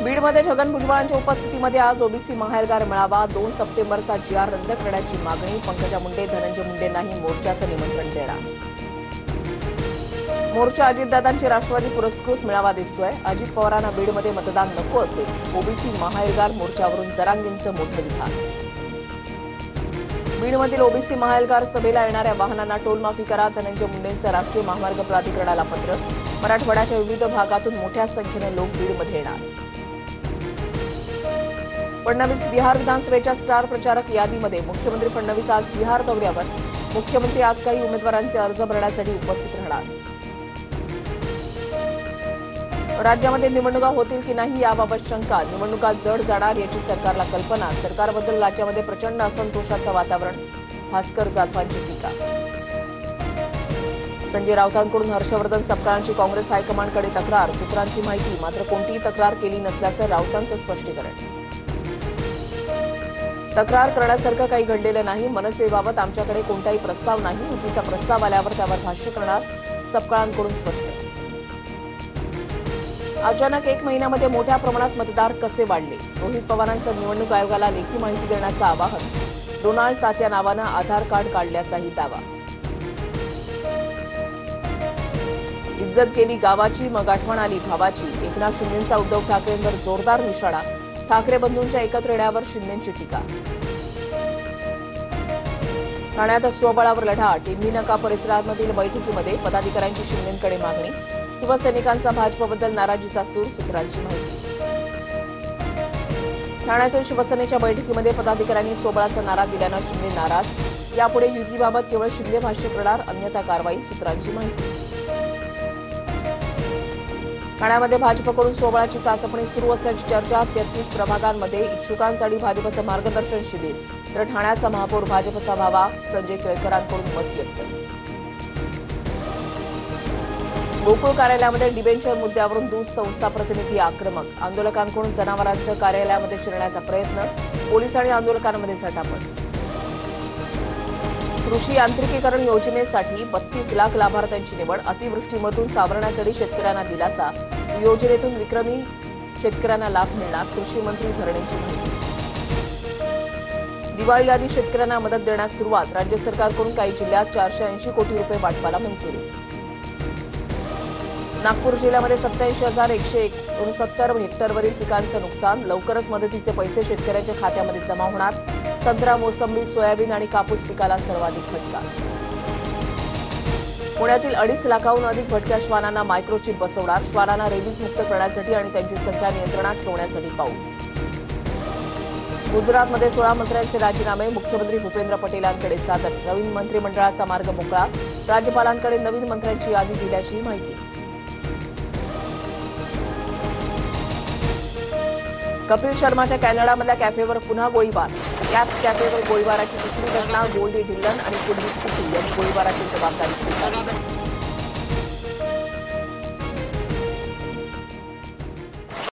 बीडमध्ये छगन भुजबळांच्या उपस्थितीमध्ये आज ओबीसी महाएल्गार मेळावा 2 सप्टेंबरचा जीआर रद्द करण्याची मागणी पंकजा मुंडे धनंजय मुंडेंनाही मोर्चाचं निमंत्रण देणार मोर्चा अजितदादांची राष्ट्रवादी पुरस्कृत मेळावा दिसतोय अजित पवारांना बीडमध्ये मतदान नको असेल ओबीसी महाएल्गार मोर्चावरून जरांगेंचं मोठं विधान बीडमधील ओबीसी महाएल्गार सभेला येणाऱ्या वाहनांना टोलमाफी करा धनंजय मुंडेंचं राष्ट्रीय महामार्ग प्राधिकरणाला पत्र मराठवाड्याच्या विविध भागातून मोठ्या संख्येनं लोक बीडमध्ये येणार फडणवीस बिहार विधानसभेच्या स्टार प्रचारक यादीमध्ये मुख्यमंत्री फडणवीस आज बिहार दौऱ्यावर मुख्यमंत्री आज काही उमेदवारांचे अर्ज भरण्यासाठी उपस्थित राहणार राज्यामध्ये निवडणुका होतील की नाही याबाबत शंका निवडणुका जड जाणार याची सरकारला कल्पना सरकारबद्दल राज्यामध्ये प्रचंड असंतोषाचं वातावरण भास्कर जाधवांची टीका संजय राऊतांकडून हर्षवर्धन सपकाळांची काँग्रेस हायकमांडकडे तक्रार सूत्रांची माहिती मात्र कोणतीही तक्रार केली नसल्याचं राऊतांचं स्पष्टीकरण तक्रार करण्यासारखं काही घडलेलं नाही मनसेबाबत आमच्याकडे कोणताही प्रस्ताव नाही युतीचा प्रस्ताव आल्यावर त्यावर भाष्य करणार सपकाळांकडून स्पष्ट अचानक 1 महिन्यामध्ये मोठ्या प्रमाणात मतदार कसे वाढले रोहित पवारांचं निवडणूक आयोगाला लेखी माहिती देण्याचं आवाहन डोनाल्ड तात्या नावानं आधार कार्ड काढल्याचाही दावा इज्जत केली गावाची मग आठवण आली भावाची एकनाथ शिंदेंचा उद्धव ठाकरेंवर जोरदार निशाणा ठाकरे बंधूंच्या एकत्र येण्यावर शिंदेंची टीका ठाण्यात स्वबळावर लढा टिंबी नाका परिसरामधील बैठकीमध्ये पदाधिकाऱ्यांची शिंदेंकडे मागणी शिवसैनिकांचा भाजपबद्दल नाराजीचा सूर सूत्रांची माहिती ठाण्यातील शिवसेनेच्या बैठकीमध्ये पदाधिकाऱ्यांनी स्वबळाचा नारा दिल्यानं शिंदे नाराज यापुढे युतीबाबत केवळ शिंदे भाष्य करणार अन्यथा कारवाई सूत्रांची माहिती ठाण्यामध्ये भाजपकडून स्वबळाची चाचपणी सुरू असल्याची चर्चा 33 प्रभागांमध्ये इच्छुकांसाठी भाजपचं मार्गदर्शन शिबिर तर ठाण्याचा महापौर भाजपचा व्हावा संजय केळकरांकडून मत व्यक्त गोकुळ कार्यालयामध्ये डिबेंचर मुद्द्यावरून दूध संस्था प्रतिनिधी आक्रमक आंदोलकांकडून जनावरांचं कार्यालयामध्ये शिरण्याचा प्रयत्न पोलीस आणि आंदोलकांमध्ये झटापट कृषी यांत्रिकीकरण योजनेसाठी 32 लाख लाभार्थ्यांची निवड अतिवृष्टीमधून सावरण्यासाठी शेतकऱ्यांना दिलासा योजनेतून विक्रमी शेतकऱ्यांना लाभ मिळणार कृषी मंत्री भरणेंची माहिती दिवाळी आधी शेतकऱ्यांना मदत देण्यास सुरुवात राज्य सरकारकडून काही जिल्ह्यात 480 कोटी रुपये वाटपाला मंजुरी नागपूर जिल्ह्यामध्ये 87,169 हेक्टरवरील पिकांचं नुकसान लवकरच मदतीचे पैसे शेतकऱ्यांच्या खात्यामध्ये जमा होणार संत्रा मोसंबी सोयाबीन आणि कापूस पिकाला सर्वाधिक फटका पुण्यातील 2.5 लाखाहून अधिक भटक्या श्वानांना मायक्रोचिप बसवणार श्वानांना रेबीज मुक्त करण्यासाठी आणि त्यांची संख्या नियंत्रणात ठेवण्यासाठी पाऊल गुजरातमध्ये 16 मंत्र्यांचे राजीनामे मुख्यमंत्री भूपेंद्र पटेलांकडे सादर नवीन मंत्रिमंडळाचा मार्ग मोकळा राज्यपालांकडे नवीन मंत्र्यांची यादी दिल्याची माहिती कपिल शर्माच्या कॅनडामधल्या कॅफेवर पुन्हा गोळीबार कॅप्स कॅफेवर गोळीबाराची तिसरी घटना गोल्डी ढिल्लन आणि कुलदीप सिंग यांनी गोळीबाराची जबाबदारी स्वीकारली